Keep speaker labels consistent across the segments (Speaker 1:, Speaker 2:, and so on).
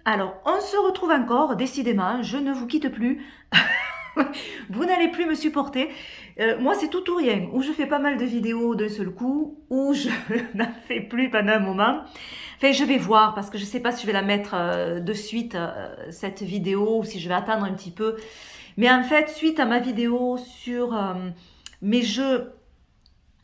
Speaker 1: Alors, on se retrouve encore, décidément, je ne vous quitte plus. Vous n'allez plus me supporter. Moi, c'est tout ou rien. Ou je fais pas mal de vidéos d'un seul coup, ou je n'en fais plus pendant un moment. Enfin, je vais voir, parce que je sais pas si je vais la mettre de suite, cette vidéo, ou si je vais attendre un petit peu. Mais en fait, suite à ma vidéo sur mes jeux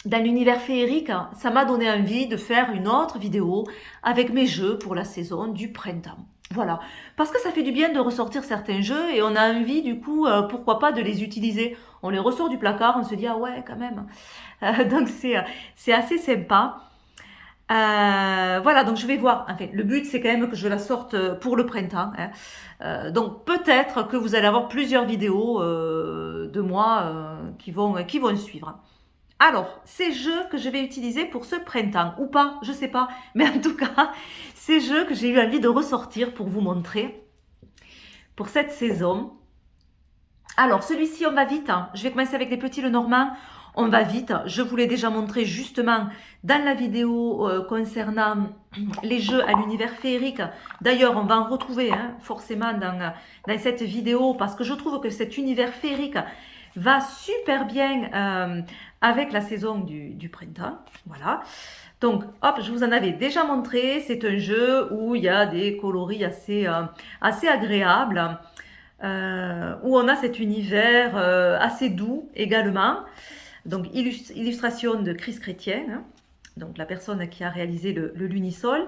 Speaker 1: dans l'univers féerique, ça m'a donné envie de faire une autre vidéo avec mes jeux pour la saison du printemps. Voilà, parce que ça fait du bien de ressortir certains jeux et on a envie du coup, pourquoi pas, de les utiliser. On les ressort du placard, on se dit ah ouais quand même. Donc c'est assez sympa. Voilà, donc je vais voir. Enfin, le but c'est quand même que je la sorte pour le printemps, hein. Donc peut-être que vous allez avoir plusieurs vidéos de moi qui vont suivre. Alors, ces jeux que je vais utiliser pour ce printemps, ou pas, je sais pas, mais en tout cas, ces jeux que j'ai eu envie de ressortir pour vous montrer pour cette saison. Alors, celui-ci, on va vite, hein. Je vais commencer avec les petits Lenormand. On va vite. Je vous l'ai déjà montré justement dans la vidéo concernant les jeux à l'univers féerique. D'ailleurs, on va en retrouver forcément dans cette vidéo parce que je trouve que cet univers féerique va super bien avec la saison du printemps. Voilà. Donc, hop, je vous en avais déjà montré. C'est un jeu où il y a des coloris assez agréables. Où on a cet univers assez doux également. Donc, illustration de Chris Chrétien, hein, donc la personne qui a réalisé le Lunisol.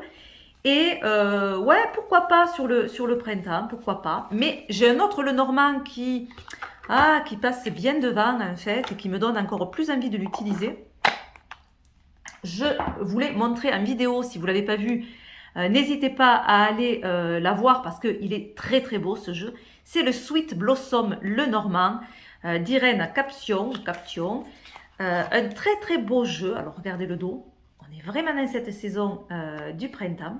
Speaker 1: Et ouais, pourquoi pas sur le printemps, pourquoi pas. Mais j'ai un autre Lenormand qui passe bien devant en fait et qui me donne encore plus envie de l'utiliser. Je voulais montrer en vidéo, si vous ne l'avez pas vu, n'hésitez pas à aller la voir parce qu'il est très très beau ce jeu. C'est le Sweet Blossom Lenormand d'Irène Caption. Un très très beau jeu. Alors regardez le dos. On est vraiment dans cette saison du printemps.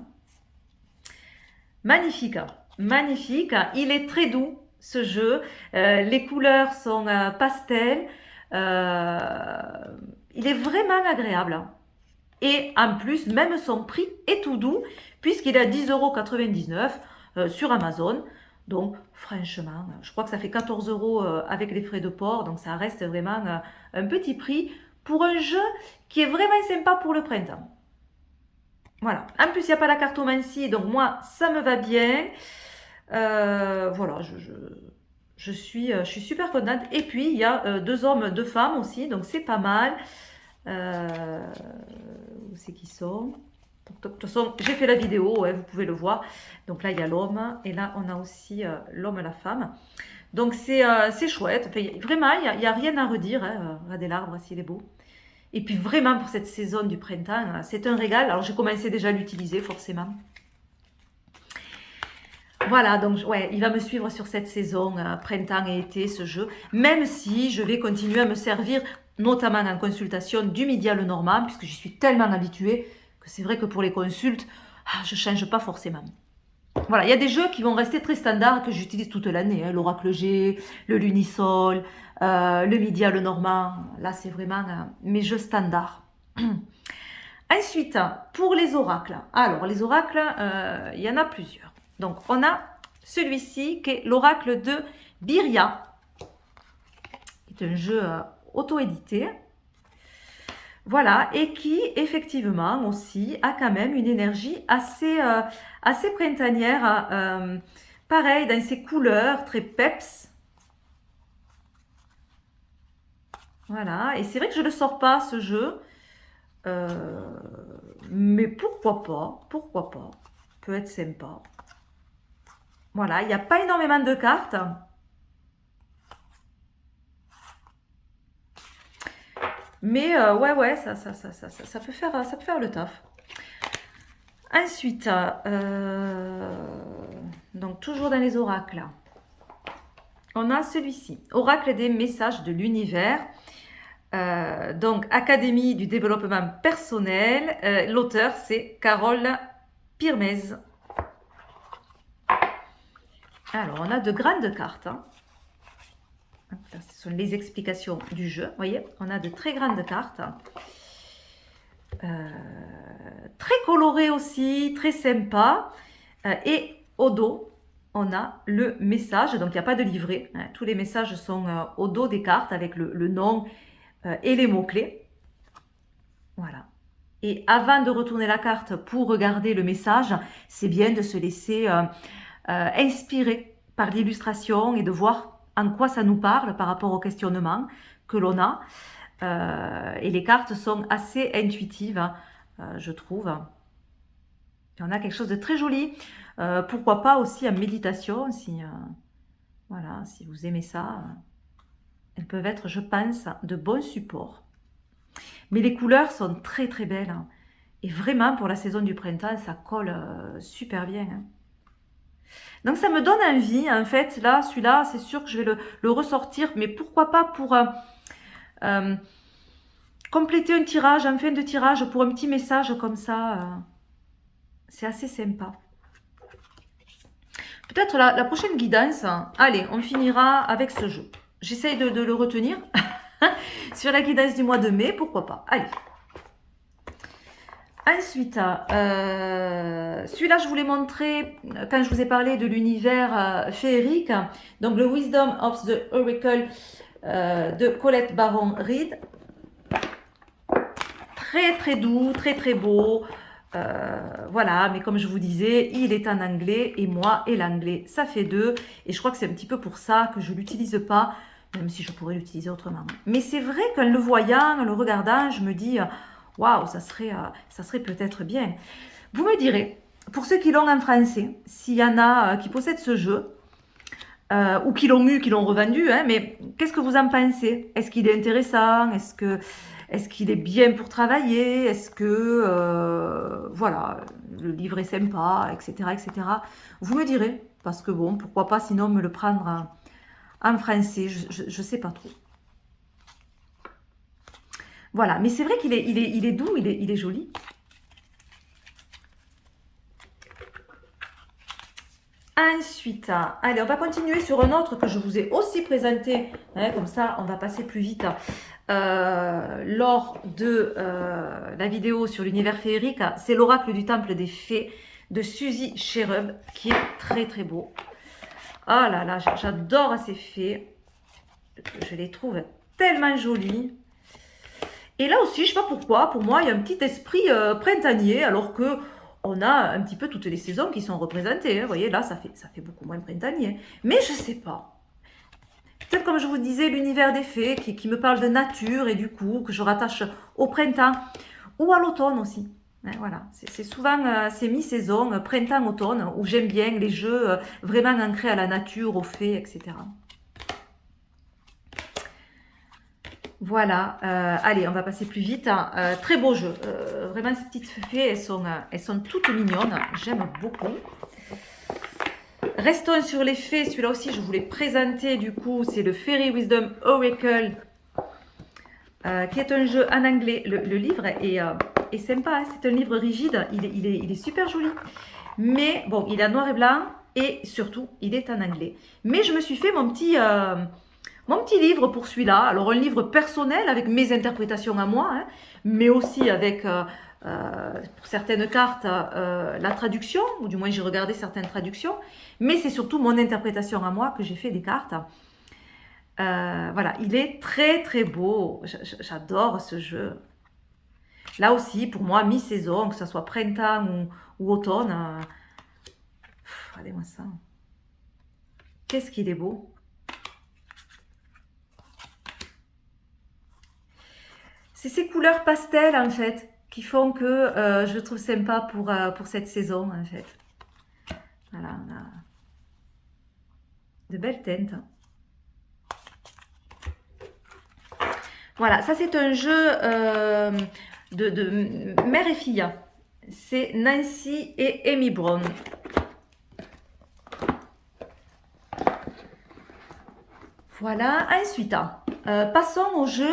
Speaker 1: Magnifique, magnifique. Il est très doux ce jeu. Les couleurs sont pastel. Il est vraiment agréable. Et en plus, même son prix est tout doux, puisqu'il est à 10,99 € sur Amazon. Donc, franchement, je crois que ça fait 14 € avec les frais de port. Donc, ça reste vraiment un petit prix pour un jeu qui est vraiment sympa pour le printemps. Voilà. En plus, il n'y a pas la cartomancie. Donc, moi, ça me va bien. Voilà, je suis super contente. Et puis, il y a 2 hommes, 2 femmes aussi. Donc, c'est pas mal. Où c'est qu'ils sont? De toute façon, j'ai fait la vidéo, vous pouvez le voir. Donc là, il y a l'homme et là, on a aussi l'homme et la femme. Donc c'est chouette. Enfin, vraiment, il n'y a rien à redire. Regardez l'arbre, s'il est beau. Et puis vraiment, pour cette saison du printemps, c'est un régal. Alors j'ai commencé déjà à l'utiliser, forcément. Voilà, donc ouais, il va me suivre sur cette saison, printemps et été, ce jeu. Même si je vais continuer à me servir, notamment en consultation, du Mydia Lenormand, puisque j'y suis tellement habituée que c'est vrai que pour les consultes, je ne change pas forcément. Voilà, il y a des jeux qui vont rester très standards que j'utilise toute l'année. Hein, l'Oracle G, le Lunisol, le Mydia Lenormand. Là, c'est vraiment mes jeux standards. Ensuite, pour les oracles. Alors, les oracles, il y en a plusieurs. Donc, on a celui-ci qui est l'oracle de Biria. C'est un jeu auto-édité. Voilà, et qui, effectivement, aussi, a quand même une énergie assez printanière. Pareil, dans ses couleurs, très peps. Voilà, et c'est vrai que je ne le sors pas, ce jeu. Mais pourquoi pas, peut être sympa. Voilà, il n'y a pas énormément de cartes. Mais ouais, ça peut faire le taf. Ensuite, donc toujours dans les oracles, on a celui-ci, Oracle des messages de l'univers. Donc, Académie du développement personnel. L'auteur, c'est Carole Pirmez. Alors, on a de grandes cartes. Hein. Là, ce sont les explications du jeu. Vous voyez, on a de très grandes cartes. Très colorées aussi, très sympa. Et au dos, on a le message. Donc, il n'y a pas de livret. Hein. Tous les messages sont au dos des cartes avec le nom et les mots-clés. Voilà. Et avant de retourner la carte pour regarder le message, c'est bien de se laisser inspirer par l'illustration et de voir en quoi ça nous parle par rapport au questionnement que l'on a. Et les cartes sont assez intuitives, hein, je trouve. Et on a quelque chose de très joli. Pourquoi pas aussi en méditation, si, voilà, si vous aimez ça. Elles peuvent être, je pense, de bons supports. Mais les couleurs sont très très belles. Hein. Et vraiment, pour la saison du printemps, ça colle super bien. Hein. Donc ça me donne envie, en fait, là, celui-là, c'est sûr que je vais le ressortir, mais pourquoi pas pour compléter un tirage, en fin de tirage, pour un petit message comme ça. C'est assez sympa. Peut-être la prochaine guidance, allez, on finira avec ce jeu. J'essaye de le retenir sur la guidance du mois de mai, pourquoi pas. Allez. Ensuite, celui-là, je vous l'ai montré quand je vous ai parlé de l'univers féerique. Donc, le Wisdom of the Oracle de Colette Baron-Reid. Très, très doux, très, très beau. Voilà, mais comme je vous disais, il est en anglais et moi et l'anglais, ça fait deux. Et je crois que c'est un petit peu pour ça que je ne l'utilise pas, même si je pourrais l'utiliser autrement. Mais c'est vrai qu'en le voyant, en le regardant, je me dis... Waouh, ça serait peut-être bien. Vous me direz, pour ceux qui l'ont en français, s'il y en a qui possèdent ce jeu, ou qui l'ont eu, qui l'ont revendu, hein, mais qu'est-ce que vous en pensez? Est-ce qu'il est intéressant? Est-ce qu'il est bien pour travailler? Est-ce que, voilà, le livre est sympa, etc., etc. Vous me direz, parce que bon, pourquoi pas sinon me le prendre en français, je ne sais pas trop. Voilà, mais c'est vrai qu'il est, il est doux, il est joli. Ensuite, allez, on va continuer sur un autre que je vous ai aussi présenté, hein, comme ça on va passer plus vite, lors de la vidéo sur l'univers féerique. C'est l'oracle du temple des fées de Suzy Cherub, qui est très très beau. Oh là là, j'adore ces fées, je les trouve tellement jolies. Et là aussi, je ne sais pas pourquoi, pour moi, il y a un petit esprit printanier, alors que on a un petit peu toutes les saisons qui sont représentées. Hein. Vous voyez, là, ça fait beaucoup moins printanier. Mais je ne sais pas. Peut-être, comme je vous disais, l'univers des fées qui me parle de nature et du coup, que je rattache au printemps ou à l'automne aussi. Hein, voilà, c'est souvent ces mi-saisons, printemps-automne, où j'aime bien les jeux vraiment ancrés à la nature, aux fées, etc. Voilà, allez, on va passer plus vite. Très beau jeu. Vraiment, ces petites fées, elles sont toutes mignonnes. J'aime beaucoup. Restons sur les fées. Celui-là aussi, je vous l'ai présenté. Du coup, c'est le Fairy Wisdom Oracle, qui est un jeu en anglais. Le livre est sympa. Hein, c'est un livre rigide. Il est super joli. Mais bon, il est en noir et blanc. Et surtout, il est en anglais. Mais je me suis fait mon petit livre pour celui-là. Alors, un livre personnel avec mes interprétations à moi, hein, mais aussi avec, pour certaines cartes, la traduction, ou du moins j'ai regardé certaines traductions, mais c'est surtout mon interprétation à moi que j'ai fait des cartes. Voilà, il est très très beau. J'adore ce jeu. Là aussi, pour moi, mi-saison, que ce soit printemps ou automne, regardez-moi ça. Qu'est-ce qu'il est beau. C'est ces couleurs pastel, en fait, qui font que je le trouve sympa pour cette saison, en fait. Voilà, on a de belles teintes. Voilà, ça c'est un jeu de mère et fille. C'est Nancy et Amy Brown. Voilà, ensuite, passons au jeu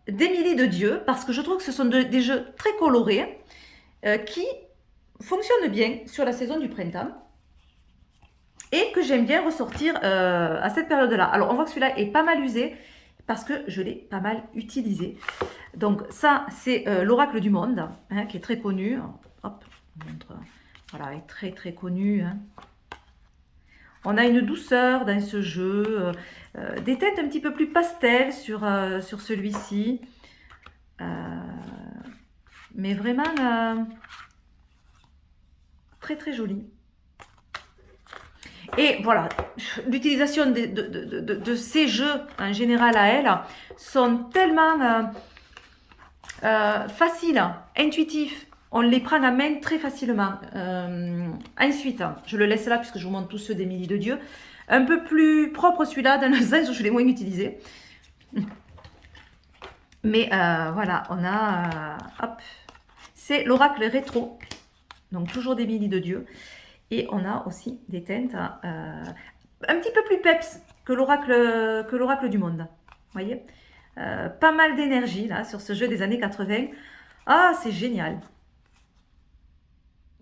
Speaker 1: d'Émilie de Dieu, parce que je trouve que ce sont des jeux très colorés qui fonctionnent bien sur la saison du printemps et que j'aime bien ressortir à cette période-là. Alors, on voit que celui-là est pas mal usé parce que je l'ai pas mal utilisé. Donc, ça, c'est l'oracle du monde, hein, qui est très connu. Hop, on montre. Voilà, il est très très connu. Hein. On a une douceur dans ce jeu, des teintes un petit peu plus pastel sur celui-ci. Mais vraiment très très joli. Et voilà, l'utilisation de ces jeux en général à elle sont tellement faciles, intuitifs. On les prend en main très facilement. Ensuite, je le laisse là puisque je vous montre tous ceux d'Émilie de Dieu. Un peu plus propre celui-là dans le sens où je l'ai moins utilisé. Mais voilà, on a... hop, c'est l'oracle rétro. Donc toujours d'Émilie de Dieu. Et on a aussi des teintes un petit peu plus peps que l'oracle du monde. Vous voyez, pas mal d'énergie là sur ce jeu des années 80. Ah, c'est génial.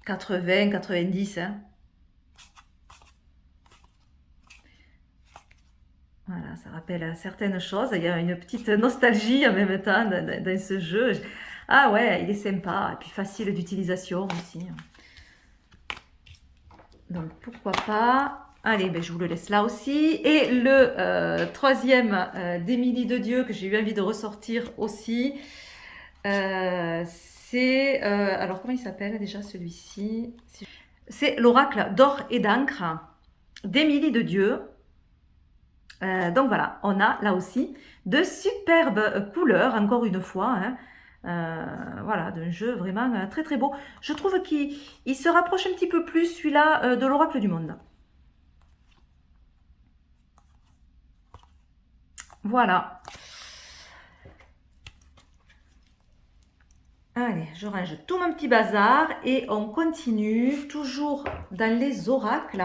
Speaker 1: 80, 90. Hein. Voilà, ça rappelle certaines choses. Il y a une petite nostalgie en même temps dans ce jeu. Ah ouais, il est sympa et puis facile d'utilisation aussi. Donc pourquoi pas. Allez, ben, je vous le laisse là aussi. Et le troisième d'Émilie de Dieu que j'ai eu envie de ressortir aussi, c'est... alors comment il s'appelle déjà celui-ci? C'est l'oracle d'or et d'encre d'Émilie de Dieu. Donc voilà, on a là aussi de superbes couleurs, encore une fois. Hein. Voilà, d'un jeu vraiment très très beau. Je trouve qu'il se rapproche un petit peu plus celui-là de l'oracle du monde. Voilà. Allez, je range tout mon petit bazar et on continue toujours dans les oracles.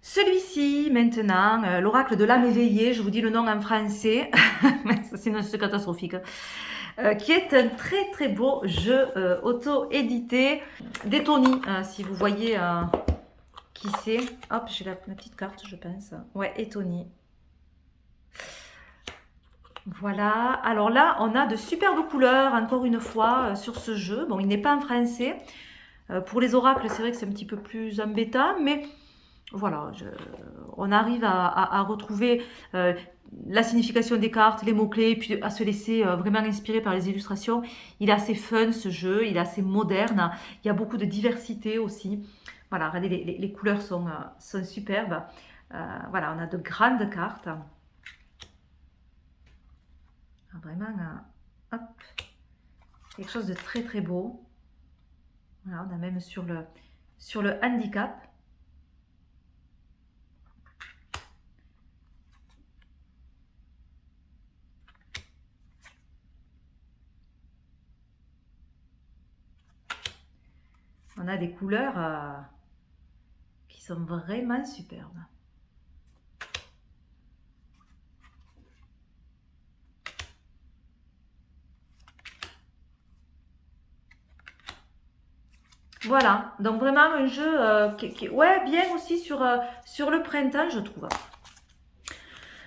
Speaker 1: Celui-ci, maintenant, l'oracle de l'âme éveillée, je vous dis le nom en français, sinon c'est catastrophique, qui est un très très beau jeu auto-édité d'Etony, si vous voyez qui c'est. Hop, j'ai la petite carte, je pense. Ouais, Etony. Voilà, alors là, on a de superbes couleurs, encore une fois, sur ce jeu. Bon, il n'est pas en français. Pour les oracles, c'est vrai que c'est un petit peu plus embêtant, mais voilà, on arrive à retrouver la signification des cartes, les mots-clés, puis à se laisser vraiment inspirer par les illustrations. Il est assez fun ce jeu, il est assez moderne, il y a beaucoup de diversité aussi. Voilà, regardez, les couleurs sont superbes. Voilà, on a de grandes cartes. Vraiment, hop, quelque chose de très très beau. Voilà, on a même sur le handicap. On a des couleurs qui sont vraiment superbes. Voilà, donc vraiment un jeu qui ouais, bien aussi sur le printemps, je trouve.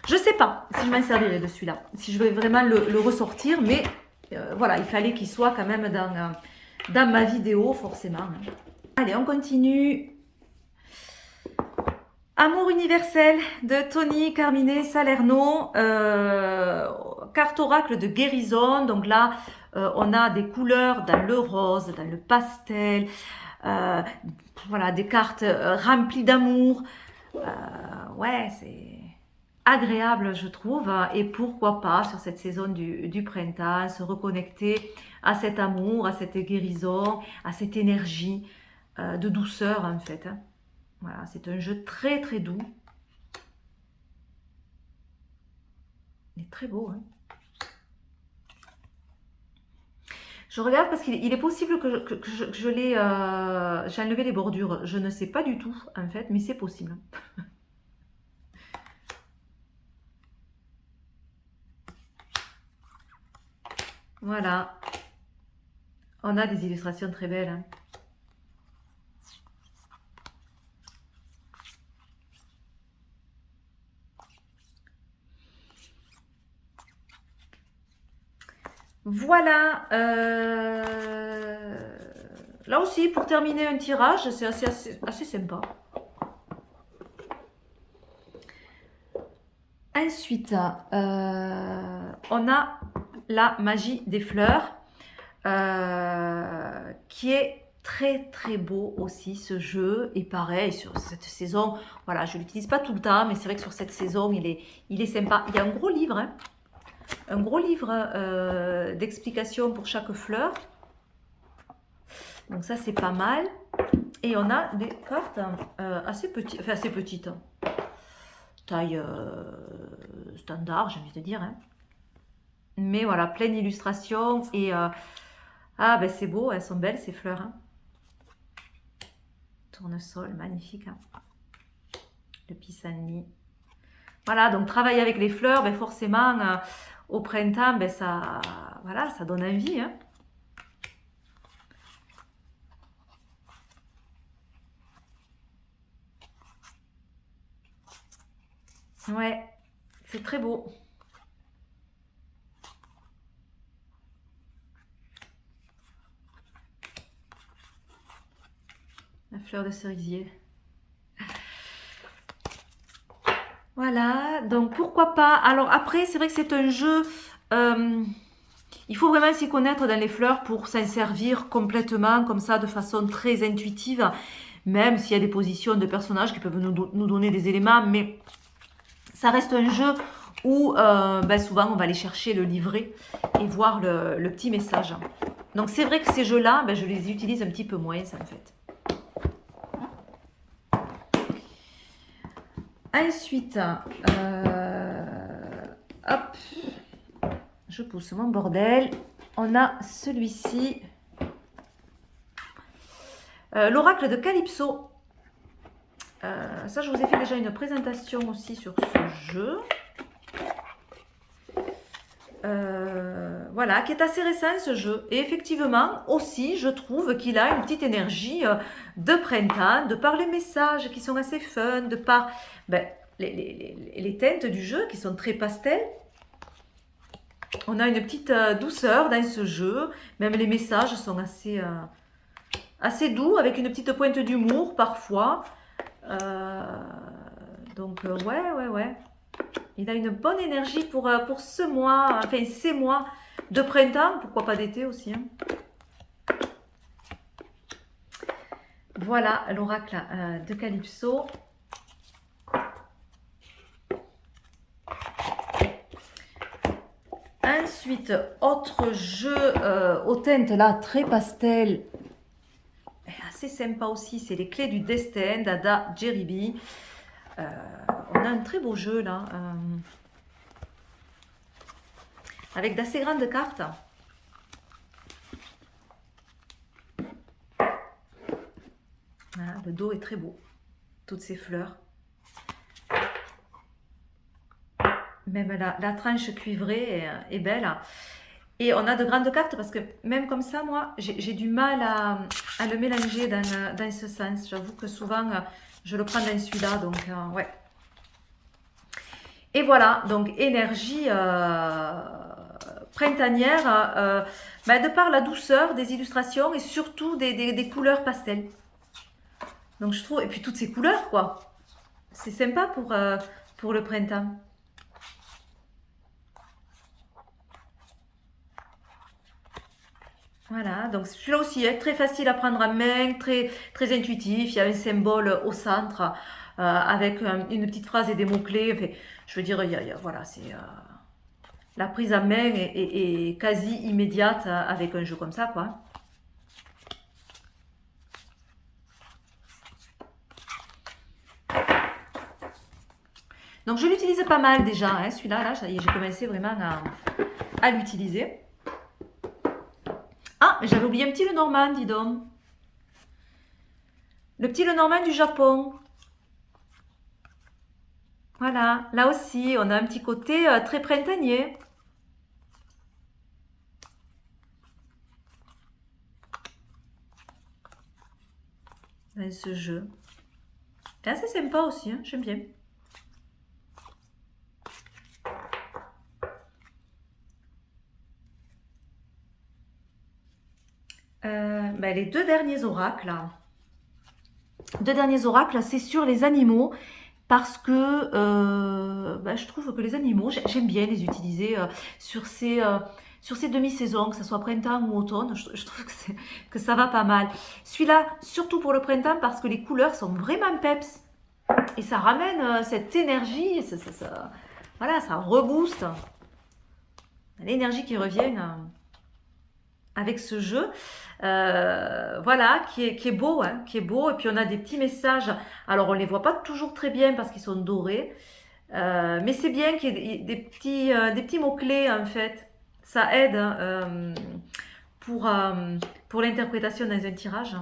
Speaker 1: Je sais pas si je m'en servirai de celui-là, si je vais vraiment le ressortir, mais voilà, il fallait qu'il soit quand même dans ma vidéo, forcément. Allez, on continue. Amour universel de Tony Carmine Salerno, carte oracle de guérison. Donc là, on a des couleurs dans le rose, dans le pastel, voilà, des cartes remplies d'amour. Ouais, c'est agréable, je trouve. Et pourquoi pas, sur cette saison du printemps, se reconnecter à cet amour, à cette guérison, à cette énergie de douceur, en fait. Hein. Voilà, c'est un jeu très très doux. Il est très beau. Hein. Je regarde parce qu'il est possible que je l'ai... j'ai enlevé les bordures. Je ne sais pas du tout, en fait, mais c'est possible. Voilà. On a des illustrations très belles. Hein. Voilà Là aussi, pour terminer un tirage, c'est assez sympa. Ensuite, on a la magie des fleurs, qui est très très beau aussi ce jeu. Et pareil, sur cette saison, voilà, je ne l'utilise pas tout le temps, mais c'est vrai que sur cette saison, il est sympa. Il y a un gros livre, hein, un gros livre d'explications pour chaque fleur. Donc ça, c'est pas mal. Et on a des cartes assez petites, enfin assez petites, taille standard, j'ai envie de dire. Hein. Mais voilà, pleine d'illustrations. Et ah, ben c'est beau, elles sont belles ces fleurs. Hein. Tournesol, magnifique. Hein. Le pissenlit. Voilà, donc travailler avec les fleurs, ben forcément, au printemps, ben ça, voilà, ça donne envie. Hein. Ouais, c'est très beau. La fleur de cerisier. Voilà, donc pourquoi pas. Alors après, c'est vrai que c'est un jeu, il faut vraiment s'y connaître dans les fleurs pour s'en servir complètement, comme ça, de façon très intuitive, même s'il y a des positions de personnages qui peuvent nous donner des éléments, mais ça reste un jeu où ben souvent on va aller chercher le livret et voir le petit message. Donc c'est vrai que ces jeux-là, ben je les utilise un petit peu moins, en fait. Ensuite, hop, je pousse mon bordel. On a celui-ci, l'oracle de Calypso. Ça, je vous ai fait déjà une présentation aussi sur ce jeu. Voilà, qui est assez récent ce jeu. Et effectivement, aussi, je trouve qu'il a une petite énergie de printemps, de par les messages qui sont assez fun, de par ben, les teintes du jeu qui sont très pastel. On a une petite douceur dans ce jeu. Même les messages sont assez doux, avec une petite pointe d'humour parfois. Donc, ouais. Il a une bonne énergie pour ce mois, enfin ces mois de printemps, pourquoi pas d'été aussi. Hein. Voilà l'oracle de Calypso. Ensuite, autre jeu aux teintes là, très pastel, assez sympa aussi, c'est les clés du destin d'Ada Jeribi. On a un très beau jeu là, avec d'assez grandes cartes. Voilà, le dos est très beau, toutes ces fleurs. Même la tranche cuivrée est belle. Et on a de grandes cartes parce que même comme ça, moi, j'ai du mal à le mélanger dans ce sens. J'avoue que souvent, je le prends dans celui-là, donc ouais. Et voilà, donc énergie printanière, de par la douceur des illustrations et surtout des couleurs pastel. Donc je trouve, et puis toutes ces couleurs, quoi. C'est sympa pour le printemps. Voilà, donc celui-là aussi est très facile à prendre en main, très, très intuitif. Il y a un symbole au centre avec une petite phrase et des mots-clés. Enfin, je veux dire, voilà, c'est la prise en main est quasi immédiate avec un jeu comme ça, quoi. Donc je l'utilise pas mal déjà, hein, celui-là, là, j'ai commencé vraiment à l'utiliser. Ah, mais j'avais oublié un petit Lenormand, dis donc. Le petit Lenormand du Japon. Voilà, là aussi, on a un petit côté très printanier. Dans ce jeu. C'est assez sympa aussi, hein, j'aime bien. ben, les deux derniers oracles. Deux derniers oracles, c'est sur les animaux. Parce que ben, je trouve que les animaux, j'aime bien les utiliser sur ces demi-saisons, que ce soit printemps ou automne. Je trouve que ça va pas mal. Celui-là, surtout pour le printemps, parce que les couleurs sont vraiment peps. Et ça ramène cette énergie, voilà, ça rebooste l'énergie qui revient avec ce jeu. Voilà, qui est beau, hein, qui est beau. Et puis on a des petits messages. Alors on les voit pas toujours très bien parce qu'ils sont dorés. Mais c'est bien qu'il y ait des petits mots-clés en fait. Ça aide pour l'interprétation dans un tirage.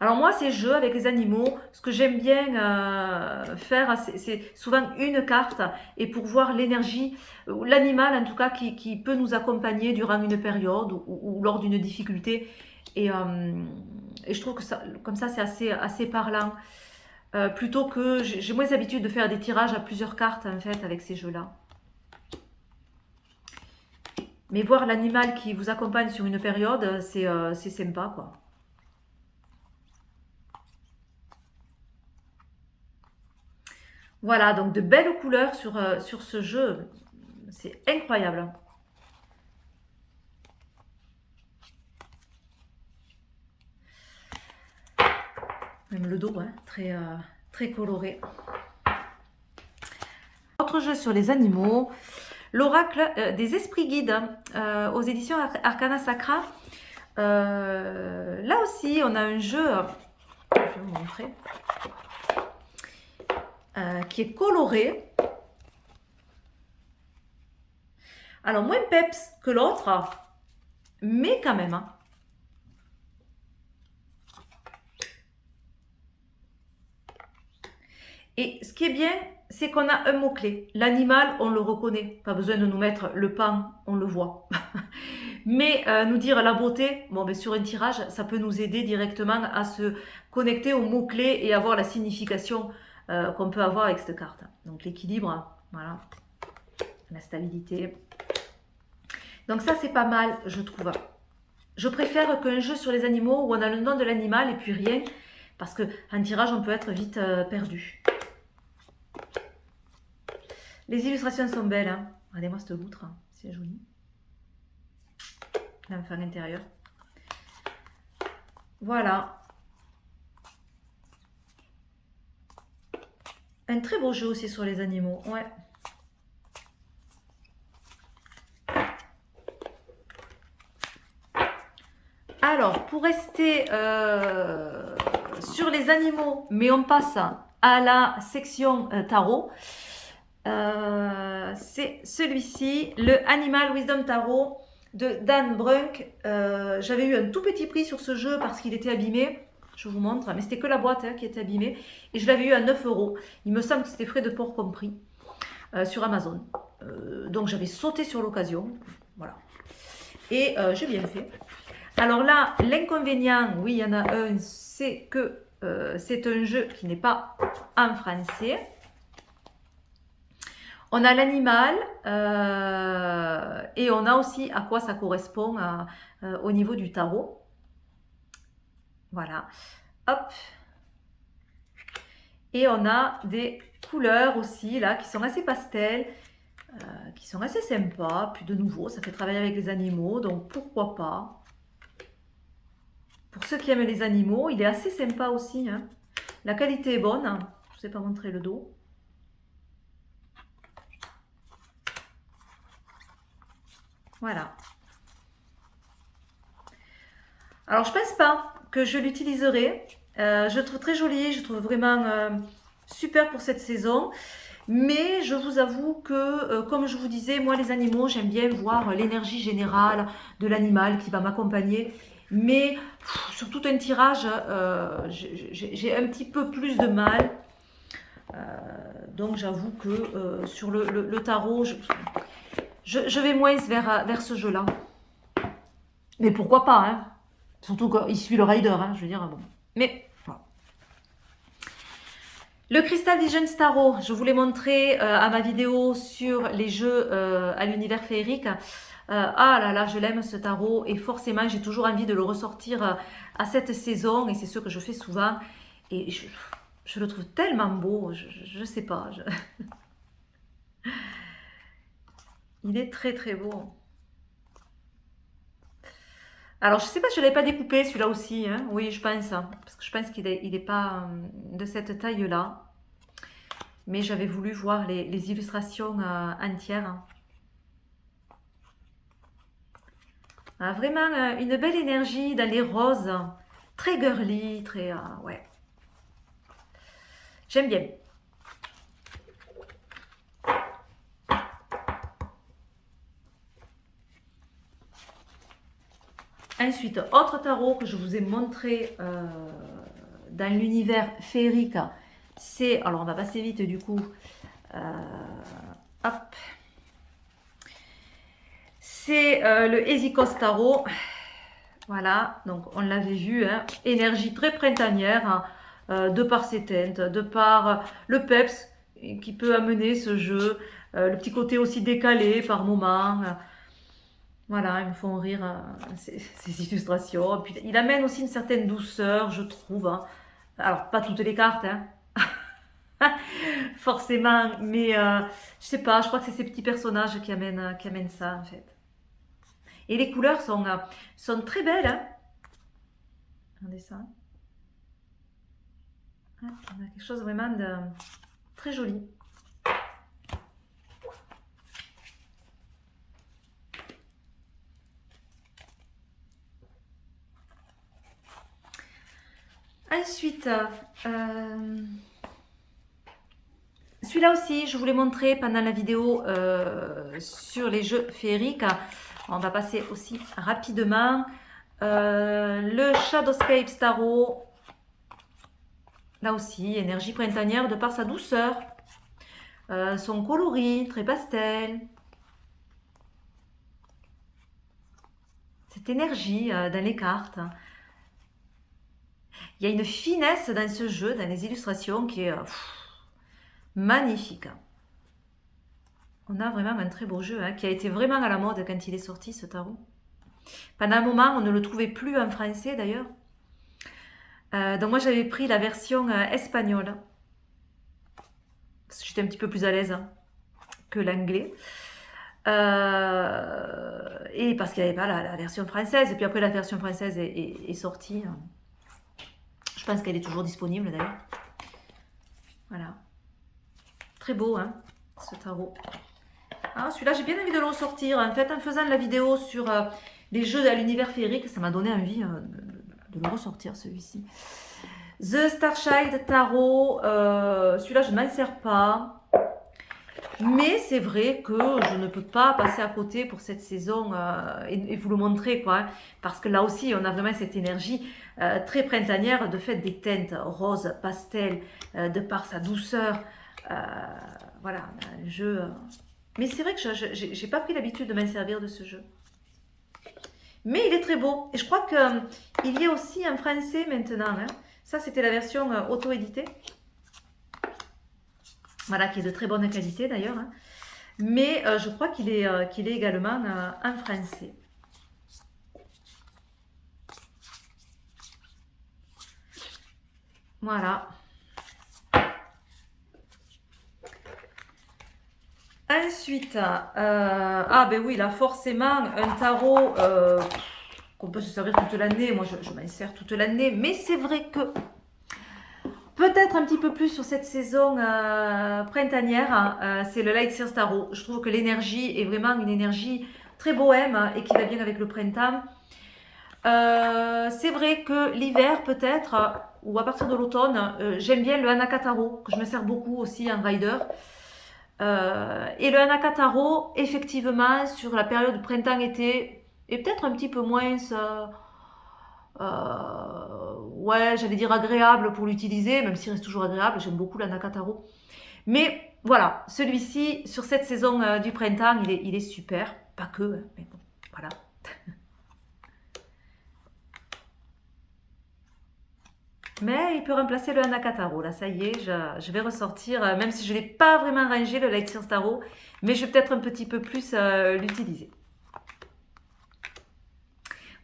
Speaker 1: Alors moi, ces jeux avec les animaux, ce que j'aime bien faire, c'est souvent une carte et pour voir l'énergie, l'animal en tout cas, qui peut nous accompagner durant une période ou lors d'une difficulté. Et je trouve que ça, comme ça, c'est assez parlant. Plutôt que j'ai moins l'habitude de faire des tirages à plusieurs cartes en fait avec ces jeux-là. Mais voir l'animal qui vous accompagne sur une période, c'est sympa quoi. Voilà, donc de belles couleurs sur ce jeu. C'est incroyable. Même le dos, hein, très coloré. Autre jeu sur les animaux, l'oracle des esprits guides aux éditions Arcana Sacra. Là aussi, on a un jeu, je vais vous montrer, qui est coloré. Alors, moins peps que l'autre, mais quand même. Hein. Et ce qui est bien, c'est qu'on a un mot-clé. L'animal, on le reconnaît. Pas besoin de nous mettre le pan, on le voit. Mais nous dire la beauté, bon, ben, sur un tirage, ça peut nous aider directement à se connecter aux mots-clés et avoir la signification qu'on peut avoir avec cette carte. Donc l'équilibre, voilà, la stabilité. Donc ça, c'est pas mal, je trouve. Je préfère qu'un jeu sur les animaux où on a le nom de l'animal et puis rien, parce qu'en tirage, on peut être vite perdu. Les illustrations sont belles. Hein. Regardez-moi cette loutre, hein. C'est joli. L'enfant intérieur. Voilà. Un très beau jeu aussi sur les animaux. Ouais. Alors, pour rester sur les animaux, mais on passe à la section tarot. C'est celui-ci, le Animal Wisdom Tarot de Dan Brunk. J'avais eu un tout petit prix sur ce jeu parce qu'il était abîmé. Je vous montre, mais c'était que la boîte hein, qui était abîmée. Et je l'avais eu à 9 €. Il me semble que c'était frais de port compris sur Amazon. Donc j'avais sauté sur l'occasion. Voilà. Et j'ai bien fait. Alors là, l'inconvénient, oui, il y en a un, c'est que c'est un jeu qui n'est pas en français. On a l'animal et on a aussi à quoi ça correspond au niveau du tarot. Voilà. Hop. Et on a des couleurs aussi là qui sont assez pastel, qui sont assez sympas. Puis de nouveau, ça fait travailler avec les animaux, donc pourquoi pas. Pour ceux qui aiment les animaux, il est assez sympa aussi. Hein. La qualité est bonne. Je ne vous ai pas montré le dos. Voilà. Alors, je pense pas que je l'utiliserai. Je le trouve très joli. Je le trouve vraiment super pour cette saison. Mais je vous avoue que, comme je vous disais, moi, les animaux, j'aime bien voir l'énergie générale de l'animal qui va m'accompagner. Mais sur tout un tirage, j'ai un petit peu plus de mal. Donc j'avoue que sur le tarot, je vais moins vers ce jeu-là. Mais pourquoi pas, hein? Surtout qu'il suit le rider, hein, je veux dire, bon. Mais voilà. Le Crystal Vision Tarot, je vous l'ai montré à ma vidéo sur les jeux à l'univers féerique. Ah là là, je l'aime ce tarot et forcément j'ai toujours envie de le ressortir à cette saison et c'est ce que je fais souvent. Et je le trouve tellement beau, je sais pas. Il est très très beau. Alors je sais pas, je ne l'avais pas découpé celui-là aussi, hein. Oui, je pense, hein, parce que je pense qu'il est pas de cette taille-là. Mais j'avais voulu voir les illustrations entières, hein. Ah, vraiment une belle énergie dans les roses, très girly, très... ouais, j'aime bien. Ensuite, autre tarot que je vous ai montré dans l'univers féerique, c'est... Alors, on va passer vite du coup. Hop. C'est le Hésicos Tarot. Voilà, donc on l'avait vu, hein, énergie très printanière, hein, de par ses teintes, de par le peps qui peut amener ce jeu, le petit côté aussi décalé par moments. Voilà, ils me font rire ces illustrations. Puis, il amène aussi une certaine douceur, je trouve, hein. Alors, pas toutes les cartes, hein, forcément, mais je sais pas, je crois que c'est ces petits personnages qui amènent ça, en fait. Et les couleurs sont très belles, hein. Regardez ça. On a quelque chose vraiment de très joli. Ensuite, celui-là aussi, je vous l'ai montré pendant la vidéo sur les jeux féeriques. On va passer aussi rapidement. Le Shadowscape Tarot. Là aussi, énergie printanière de par sa douceur. Son coloris, très pastel. Cette énergie dans les cartes. Il y a une finesse dans ce jeu, dans les illustrations, qui est magnifique. On a vraiment un très beau jeu, hein, qui a été vraiment à la mode quand il est sorti, ce tarot. Pendant un moment, on ne le trouvait plus en français d'ailleurs. Donc moi, j'avais pris la version espagnole. Parce que j'étais un petit peu plus à l'aise que l'anglais. Et parce qu'il n'y avait pas la version française. Et puis après, la version française est sortie. Je pense qu'elle est toujours disponible d'ailleurs. Voilà. Très beau, hein, ce tarot. Ah, celui-là, j'ai bien envie de le ressortir. En fait, en faisant la vidéo sur les jeux à l'univers féerique, ça m'a donné envie de le ressortir, celui-ci. The Starchild Tarot. Celui-là, je ne m'en sers pas. Mais c'est vrai que je ne peux pas passer à côté pour cette saison et vous le montrer, quoi. Hein, parce que là aussi, on a vraiment cette énergie très printanière de fait des teintes rose, pastel, de par sa douceur. Voilà, un jeu... Mais c'est vrai que je n'ai pas pris l'habitude de m'en servir de ce jeu. Mais il est très beau. Et je crois qu'il y a aussi en français maintenant. Hein. Ça, c'était la version auto-éditée. Voilà, qui est de très bonne qualité d'ailleurs. Hein. Mais je crois qu'il est également en français. Voilà. Ensuite, ah ben oui, là forcément, un tarot qu'on peut se servir toute l'année. Moi, je m'en sers toute l'année. Mais c'est vrai que peut-être un petit peu plus sur cette saison printanière, c'est le Lightseers Tarot. Je trouve que l'énergie est vraiment une énergie très bohème et qui va bien avec le printemps. C'est vrai que l'hiver peut-être, ou à partir de l'automne, j'aime bien le Hanaka Tarot, que je me sers beaucoup aussi en rider. Et le Hanaka Tarot, effectivement, sur la période printemps-été, est peut-être un petit peu moins... ouais, j'allais dire agréable pour l'utiliser, même s'il reste toujours agréable, j'aime beaucoup la Nakataro. Mais voilà, celui-ci, sur cette saison du printemps, il est super. Pas que, hein, mais bon, voilà. Mais il peut remplacer le Hanakataro. Là, ça y est, je vais ressortir, même si je ne l'ai pas vraiment rangé, le Lightseers Tarot, mais je vais peut-être un petit peu plus l'utiliser.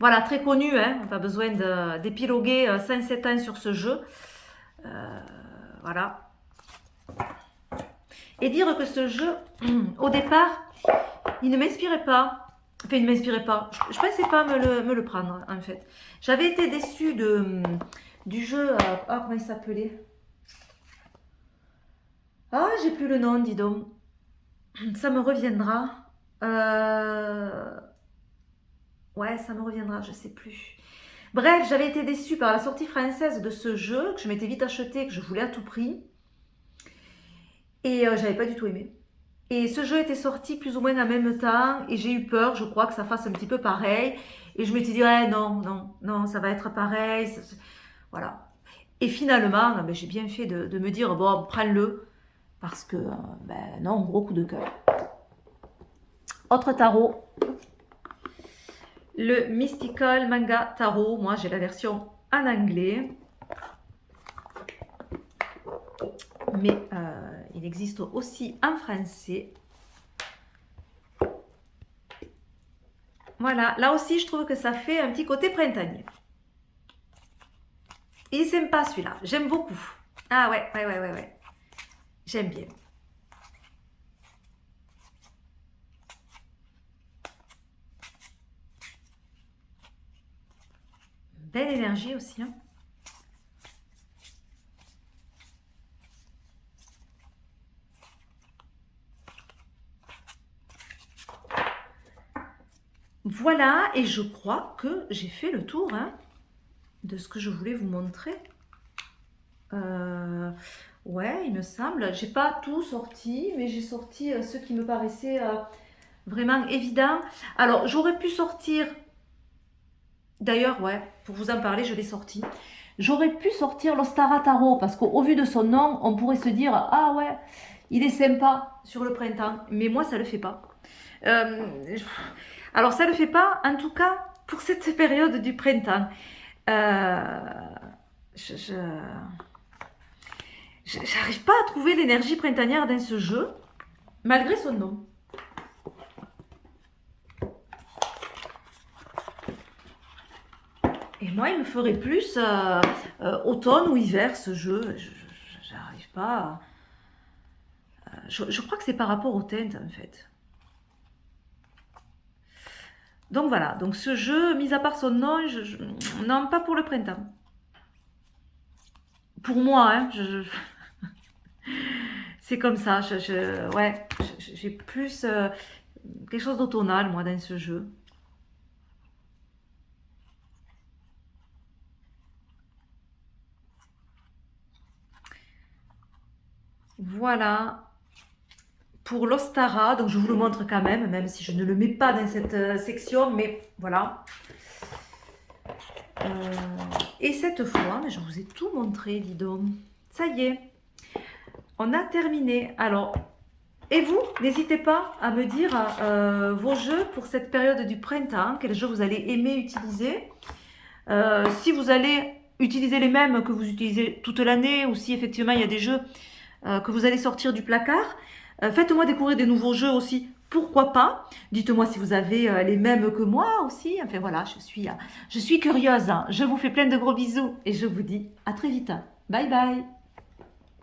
Speaker 1: Voilà, très connu, hein, pas besoin d'épiloguer 5-7 ans sur ce jeu. Voilà. Et dire que ce jeu, au départ, il ne m'inspirait pas. Enfin, il ne m'inspirait pas. Je ne pensais pas me le prendre, en fait. J'avais été déçue du jeu... comment il s'appelait? Ah, j'ai plus le nom, dis donc. Ça me reviendra. Ouais, ça me reviendra, je sais plus. Bref, j'avais été déçue par la sortie française de ce jeu, que je m'étais vite acheté, que je voulais à tout prix. Et j'avais pas du tout aimé. Et ce jeu était sorti plus ou moins en même temps, et j'ai eu peur, je crois, que ça fasse un petit peu pareil. Et je m'étais dit, ouais, non, non, non, ça va être pareil. Voilà. Et finalement, ben, j'ai bien fait de me dire, bon, prends-le. Parce que, ben, non, gros coup de cœur. Autre tarot. Le Mystical Manga Tarot. Moi, j'ai la version en anglais. Mais il existe aussi en français. Voilà, là aussi, je trouve que ça fait un petit côté printanier. Il est sympa celui-là, j'aime beaucoup. Ah ouais. J'aime bien. Belle énergie aussi, hein. Voilà, et je crois que j'ai fait le tour hein, de ce que je voulais vous montrer. Ouais, il me semble. J'ai pas tout sorti, mais j'ai sorti ce qui me paraissait vraiment évident. Alors, j'aurais pu sortir... D'ailleurs, ouais, pour vous en parler, je l'ai sorti. J'aurais pu sortir l'Ostara Tarot, parce qu'au vu de son nom, on pourrait se dire, ah ouais, il est sympa sur le printemps. Mais moi, ça le fait pas. Alors, ça le fait pas, en tout cas, pour cette période du printemps. J'arrive pas à trouver l'énergie printanière dans ce jeu, malgré son nom. Et moi, il me ferait plus automne ou hiver, ce jeu. J'arrive pas. Je crois que c'est par rapport aux teintes, en fait. Donc voilà, donc ce jeu, mis à part son nom, non, pas pour le printemps. Pour moi, hein, c'est comme ça. Ouais, j'ai plus quelque chose d'automnal, moi, dans ce jeu. Voilà pour l'Ostara, donc je vous le montre quand même si je ne le mets pas dans cette section, mais voilà. Et cette fois, je vous ai tout montré, dis donc. Ça y est, on a terminé. Alors, et vous, n'hésitez pas à me dire vos jeux pour cette période du printemps, quels jeux vous allez aimer utiliser. Si vous allez utiliser les mêmes que vous utilisez toute l'année, ou si effectivement il y a des jeux que vous allez sortir du placard. Faites-moi découvrir des nouveaux jeux aussi, pourquoi pas. Dites-moi si vous avez les mêmes que moi aussi. Enfin voilà, je suis curieuse. Je vous fais plein de gros bisous et je vous dis à très vite. Bye bye.